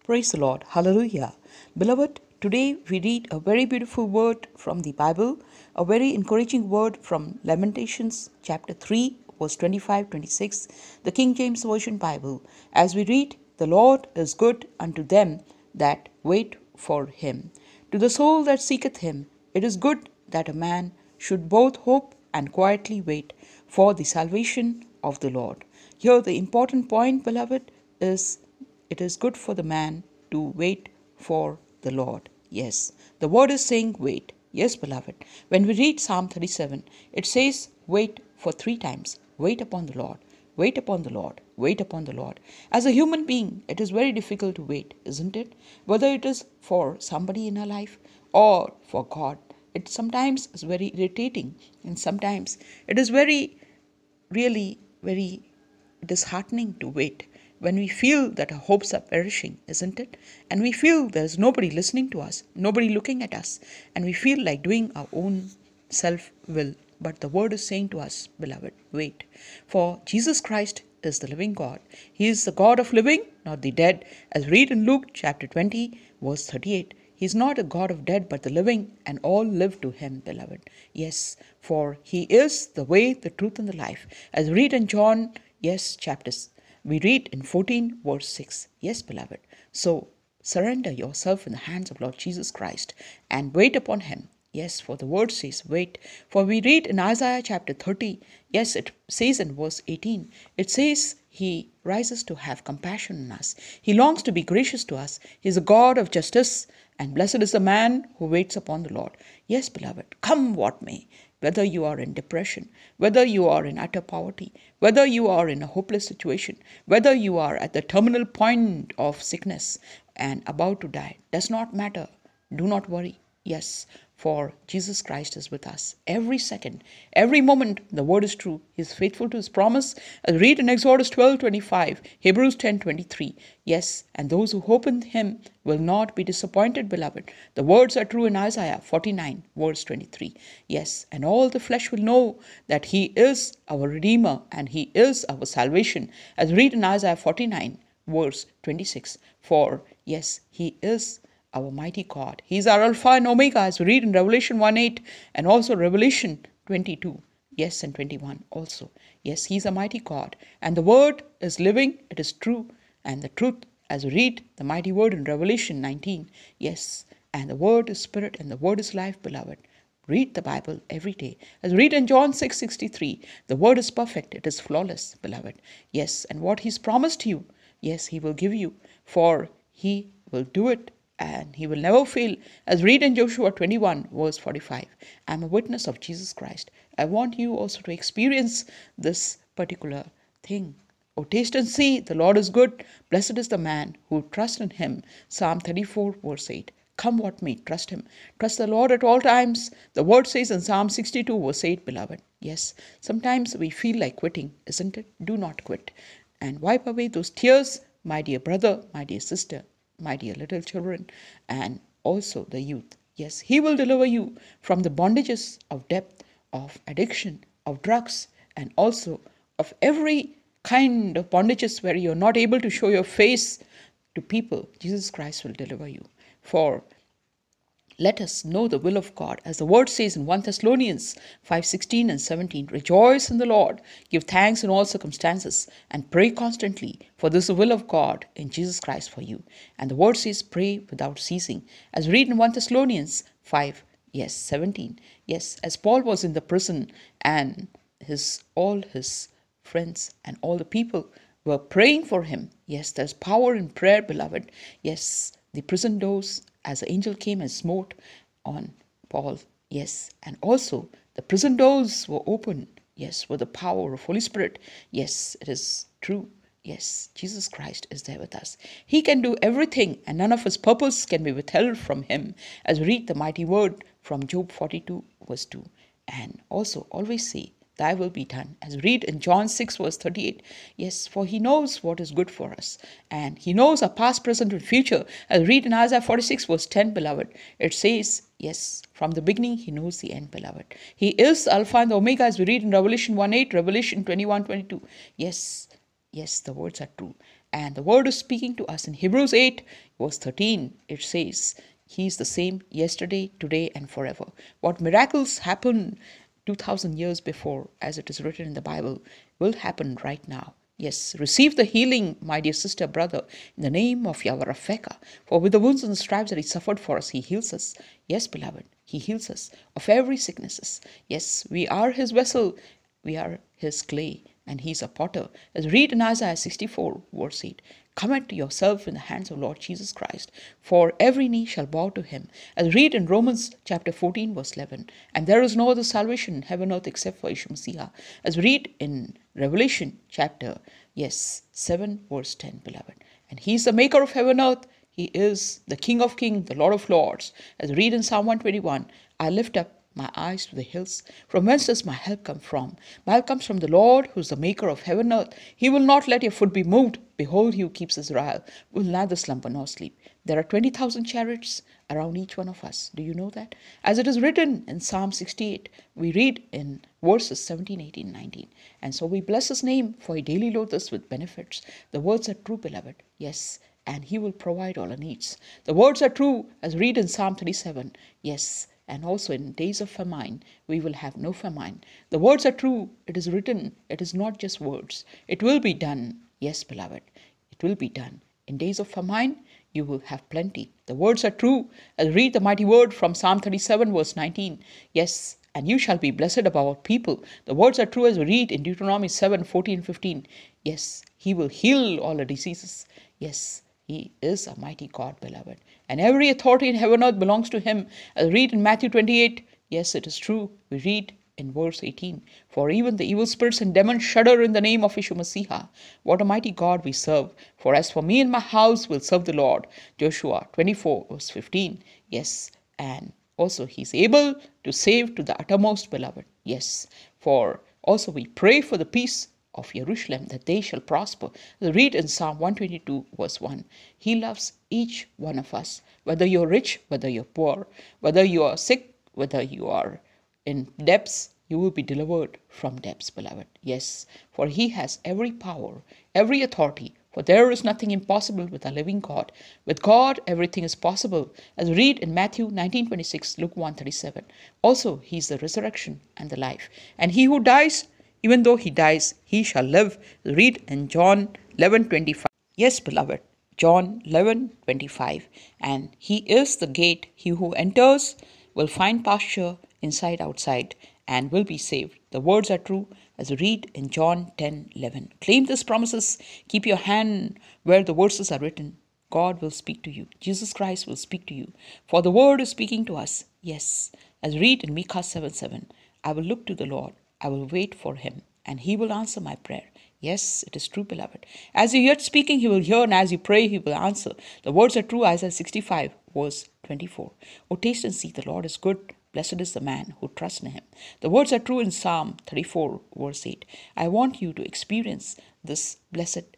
Praise the Lord. Hallelujah. Beloved, today we read a very beautiful word from the Bible, a very encouraging word from Lamentations chapter 3, verse 25-26, the King James Version Bible. As we read, the Lord is good unto them that wait for him. To the soul that seeketh him, it is good that a man should both hope and quietly wait for the salvation of the Lord. Here, the important point, beloved, is it is good for the man to wait for the Lord. Yes, the word is saying wait. Yes, beloved. When we read Psalm 37, it says wait for 3 times. Wait upon the Lord. Wait upon the Lord. Wait upon the Lord. As a human being, it is very difficult to wait, isn't it? Whether it is for somebody in our life or for God. It sometimes is very irritating, and sometimes it is really very disheartening to wait when we feel that our hopes are perishing, isn't it? And we feel there's nobody listening to us, nobody looking at us, and we feel like doing our own self will. But the word is saying to us, beloved, wait. For Jesus Christ is the living God. He is the God of living, not the dead, as read in Luke chapter 20, verse 38. He is not a God of dead, but the living, and all live to him, beloved. Yes, for he is the way, the truth, and the life. As read in John, chapters. We read in 14, verse 6. Yes, beloved. So surrender yourself in the hands of Lord Jesus Christ and wait upon him. Yes, for the word says wait. For we read in Isaiah chapter 30, yes, it says in verse 18, it says he rises to have compassion on us. He longs to be gracious to us. He is a God of justice, and blessed is the man who waits upon the Lord. Yes, beloved, come what may. Whether you are in depression, whether you are in utter poverty, whether you are in a hopeless situation, whether you are at the terminal point of sickness and about to die, does not matter. Do not worry. Yes, for Jesus Christ is with us every second, every moment. The word is true. He is faithful to his promise. As read in Exodus 12:25, Hebrews 10:23. Yes, and those who hope in him will not be disappointed, beloved. The words are true in Isaiah 49, verse 23. Yes, and all the flesh will know that he is our Redeemer and he is our salvation. As read in Isaiah 49, verse 26. For yes, he is our mighty God. He is our Alpha and Omega, as we read in Revelation 1:8 and also Revelation 22. Yes, and 21 also. Yes, he is a mighty God. And the word is living, it is true. And the truth, as we read the mighty word in Revelation 19. Yes, and the word is spirit and the word is life, beloved. Read the Bible every day. As read in John 6:63, the word is perfect, it is flawless, beloved. Yes, and what he's promised you, yes, he will give you, for he will do it and he will never fail. As read in Joshua 21, verse 45. I am a witness of Jesus Christ. I want you also to experience this particular thing. Oh, taste and see, the Lord is good. Blessed is the man who trusts in him. Psalm 34, verse 8. Come what may, trust him. Trust the Lord at all times. The word says in Psalm 62, verse 8, beloved. Yes, sometimes we feel like quitting, isn't it? Do not quit. And wipe away those tears, my dear brother, my dear sister, my dear little children, and also the youth. Yes, he will deliver you from the bondages of debt, of addiction, of drugs, and also of every kind of bondages where you're not able to show your face to people. Jesus Christ will deliver you. For let us know the will of God. As the word says in 1 Thessalonians 5:16 and 17, rejoice in the Lord, give thanks in all circumstances, and pray constantly, for this is the will of God in Jesus Christ for you. And the word says pray without ceasing. As read in 1 Thessalonians 5, 17. Yes, as Paul was in the prison and all his friends and all the people were praying for him. Yes, there's power in prayer, beloved. Yes, the prison doors, as the angel came and smote on Paul. Yes, and also the prison doors were open. Yes, with the power of Holy Spirit. Yes, it is true. Yes, Jesus Christ is there with us. He can do everything, and none of his purpose can be withheld from him. As we read the mighty word from Job 42, verse 2. And also always say, thy will be done. As read in John 6, verse 38. Yes, for he knows what is good for us. And he knows our past, present, and future. As read in Isaiah 46, verse 10, beloved. It says, yes, from the beginning he knows the end, beloved. He is Alpha and the Omega, as we read in Revelation 1:8, Revelation 21:22. Yes, the words are true. And the word is speaking to us in Hebrews 8, verse 13. It says, He is the same yesterday, today, and forever. What miracles happened 2000 years before, as it is written in the Bible, will happen right now. Yes, receive the healing, my dear sister, brother, in the name of Yahweh Rafeka. For with the wounds and the stripes that He suffered for us, He heals us. Yes, beloved, He heals us of every sicknesses. Yes, we are His vessel. We are His clay, and He's a potter. As read in Isaiah 64, verse 8. Commit yourself in the hands of Lord Jesus Christ, for every knee shall bow to Him. As read in Romans chapter 14, verse 11. And there is no other salvation in heaven or earth except for Yeshua Messiah. As read in Revelation chapter, 7, verse 10, beloved. And He is the maker of heaven and earth. He is the King of kings, the Lord of lords. As read in Psalm 121, I lift up my eyes to the hills. From whence does my help come from? My help comes from the Lord, who is the maker of heaven and earth. He will not let your foot be moved. Behold, He who keeps Israel will neither slumber nor sleep. There are 20,000 chariots around each one of us. Do you know that? As it is written in Psalm 68, we read in verses 17, 18, 19. And so we bless His name, for He daily loads us with benefits. The words are true, beloved. Yes, and He will provide all our needs. The words are true, as read in Psalm 37. Yes, and also in days of famine, we will have no famine. The words are true. It is written. It is not just words. It will be done. Yes, beloved, it will be done. In days of famine, you will have plenty. The words are true. As read the mighty word from Psalm 37, verse 19. Yes, and you shall be blessed above all people. The words are true as we read in Deuteronomy 7, 14, 15. Yes, He will heal all our diseases. Yes, He is a mighty God, beloved. And every authority in heaven and earth belongs to Him. As read in Matthew 28, yes, it is true. We read in verse 18, for even the evil spirits and demons shudder in the name of Yeshua Messiah. What a mighty God we serve. For as for me and my house will serve the Lord. Joshua 24, verse 15. Yes, and also He is able to save to the uttermost, beloved. Yes, for also we pray for the peace of Jerusalem, that they shall prosper. Read in Psalm 122, verse 1. He loves each one of us, whether you're rich, whether you're poor, whether you are sick, whether you are in depths, you will be delivered from depths, beloved. Yes, for He has every power, every authority. For there is nothing impossible with a living God. With God, everything is possible. As read in Matthew 19:26, Luke 1:37. Also, He is the resurrection and the life. And he who dies, even though he dies, he shall live. Read in John 11:25. Yes, beloved, John 11:25. And He is the gate. He who enters will find pasture inside, outside, and will be saved. The words are true, as read in John 10:11. Claim these promises. Keep your hand where the verses are written. God will speak to you. Jesus Christ will speak to you. For the word is speaking to us. Yes, as read in Micah 7:7. I will look to the Lord. I will wait for Him, and He will answer my prayer. Yes, it is true, beloved. As you yet speaking, He will hear, and as you pray, He will answer. The words are true, Isaiah 65, verse 24. O taste and see, the Lord is good. Blessed is the man who trusts in Him. The words are true in Psalm 34, verse 8. I want you to experience this blessed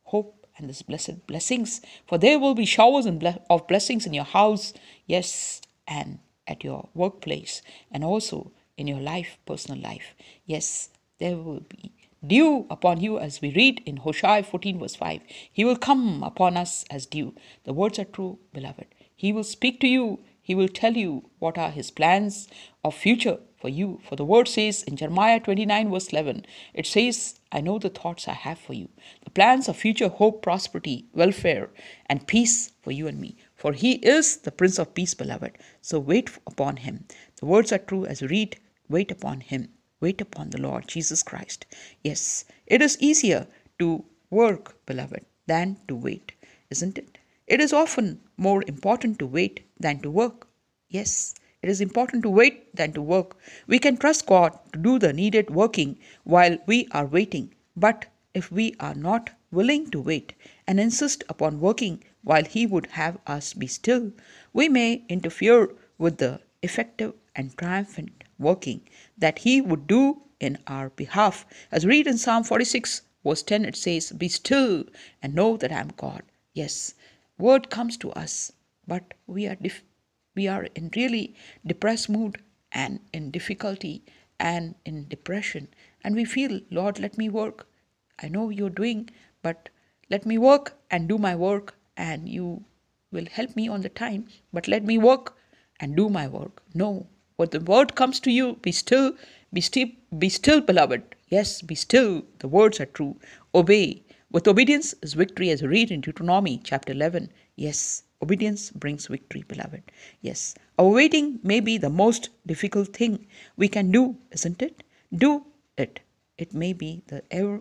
hope and this blessed blessings, for there will be showers of blessings in your house, yes, and at your workplace, and also in your life, personal life. Yes, there will be dew upon you, as we read in Hosea 14, verse 5. He will come upon us as dew. The words are true, beloved. He will speak to you. He will tell you what are His plans of future for you. For the word says in Jeremiah 29, verse 11, it says, I know the thoughts I have for you, the plans of future hope, prosperity, welfare, and peace for you and me. For He is the Prince of Peace, beloved. So wait upon Him. The words are true as we read, wait upon Him. Wait upon the Lord Jesus Christ. Yes, it is easier to work, beloved, than to wait, isn't it? It is often more important to wait than to work. Yes, it is important to wait than to work. We can trust God to do the needed working while we are waiting. But if we are not willing to wait and insist upon working while He would have us be still, we may interfere with the effective and triumphant working that He would do in our behalf. As read in Psalm 46, verse 10, it says, Be still and know that I am God. Yes, word comes to us, but we are in really depressed mood and in difficulty and in depression, and we feel, Lord, let me work. I know you're doing, but let me work and do my work, and you will help me on the time, but let me work and do my work. No. When the word comes to you, be still, beloved. Yes, be still. The words are true. Obey. With obedience is victory, as we read in Deuteronomy chapter 11. Yes, obedience brings victory, beloved. Yes, our waiting may be the most difficult thing we can do, isn't it? Do it. It may be the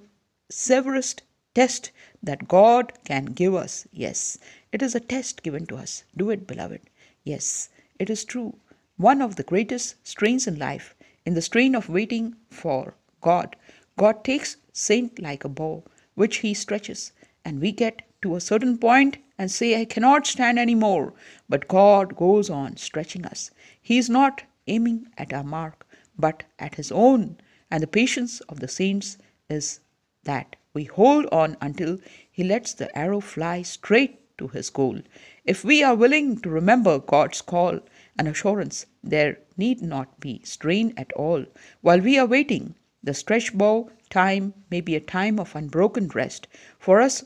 severest test that God can give us. Yes, it is a test given to us. Do it, beloved. Yes, it is true. One of the greatest strains in life, in the strain of waiting for God, God takes Saint like a bow, which he stretches, and we get to a certain point and say, I cannot stand any more. But God goes on stretching us. He is not aiming at our mark, but at his own. And the patience of the saints is that we hold on until he lets the arrow fly straight to his goal. If we are willing to remember God's call and assurance, there need not be strain at all. While we are waiting, the stretch bow time may be a time of unbroken rest. For us,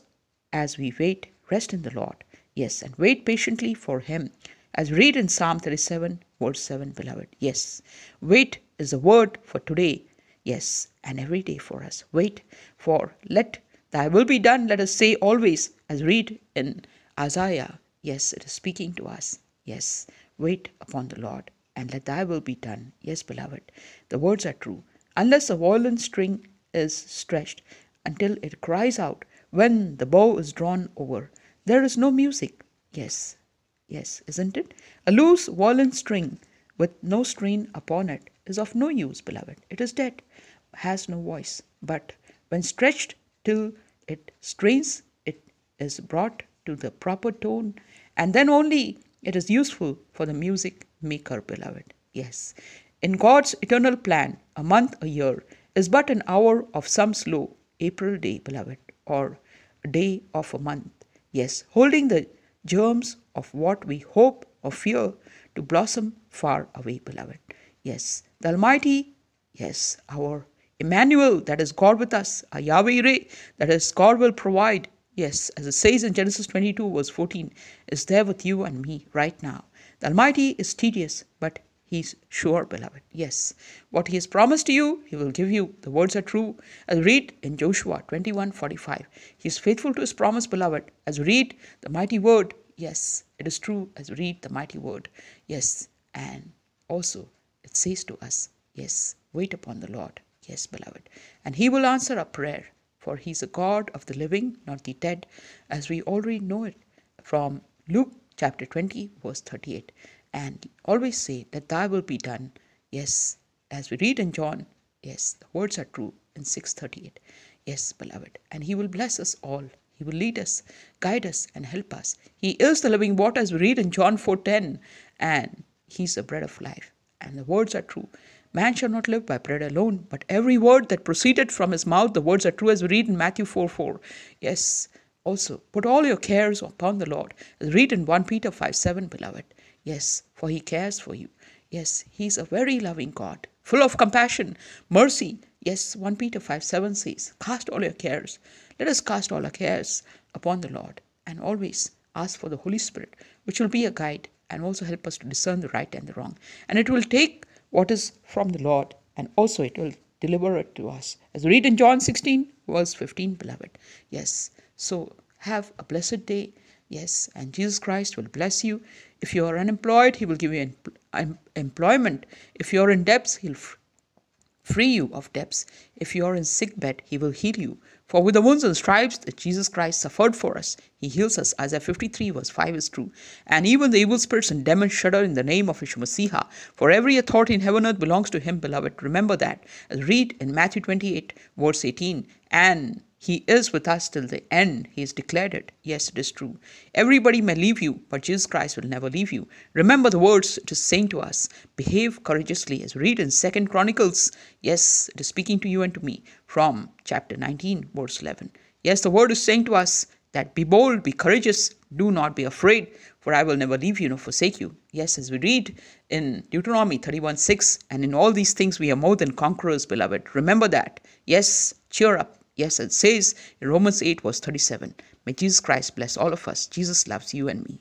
as we wait, rest in the Lord. Yes, and wait patiently for him. As we read in Psalm 37, verse 7, beloved. Yes, wait is a word for today. Yes, and every day for us. Wait for let thy will be done, let us say always, as read in Isaiah. Yes, it is speaking to us. Yes, wait upon the Lord and let thy will be done. Yes, beloved, the words are true. Unless a violin string is stretched until it cries out when the bow is drawn over, there is no music. Yes, yes, isn't it? A loose violin string with no string upon it is of no use, beloved. It is dead, has no voice. But when stretched till it strains, it is brought to the proper tone, and then only it is useful for the music maker, beloved. Yes. In God's eternal plan, a month, a year, is but an hour of some slow April day, beloved, or a day of a month. Yes, holding the germs of what we hope or fear to blossom far away, beloved. Yes, the Almighty, yes, our Emmanuel, that is God with us, our Yahweh Ray, that is God will provide, yes, as it says in Genesis 22, verse 14, is there with you and me right now. The Almighty is tedious, but He's sure, beloved. Yes, what He has promised to you, He will give you. The words are true. As read in Joshua 21:45, He is faithful to His promise, beloved. As read the mighty word, yes, it is true. As read the mighty word, yes, and also it says to us, yes, wait upon the Lord. Yes, beloved. And He will answer our prayer, for He is a God of the living, not the dead, as we already know it from Luke chapter 20, verse 38. And always say that thy will be done. Yes, as we read in John, yes, the words are true in 6:38. Yes, beloved. And He will bless us all. He will lead us, guide us, and help us. He is the living water, as we read in John 4:10. And He's the bread of life. And the words are true. Man shall not live by bread alone, but every word that proceeded from his mouth. The words are true, as we read in Matthew 4:4. Yes, also put all your cares upon the Lord. As read in 1 Peter 5:7, beloved. Yes, for He cares for you. Yes, He's a very loving God, full of compassion, mercy. Yes, 1 Peter 5:7 says, cast all your cares. Let us cast all our cares upon the Lord and always ask for the Holy Spirit, which will be a guide and also help us to discern the right and the wrong. And it will take what is from the Lord and also it will deliver it to us. As we read in John 16, verse 15, beloved. Yes, so have a blessed day. Yes, and Jesus Christ will bless you. If you are unemployed, He will give you employment. If you are in debts, He'll free you of debts. If you are in sick bed, He will heal you. For with the wounds and stripes that Jesus Christ suffered for us, He heals us. Isaiah 53 verse 5 is true. And even the evil spirits and demons shudder in the name of Yeshua Messiah. For every authority in heaven and earth belongs to Him, beloved. Remember that. As read in Matthew 28 verse 18. And He is with us till the end. He has declared it. Yes, it is true. Everybody may leave you, but Jesus Christ will never leave you. Remember the words it is saying to us. Behave courageously, as we read in 2 Chronicles. Yes, it is speaking to you and to me from chapter 19, verse 11. Yes, the word is saying to us that be bold, be courageous, do not be afraid, for I will never leave you nor forsake you. Yes, as we read in Deuteronomy 31:6, and in all these things we are more than conquerors, beloved. Remember that. Yes, cheer up. Yes, it says in Romans 8, verse 37. May Jesus Christ bless all of us. Jesus loves you and me.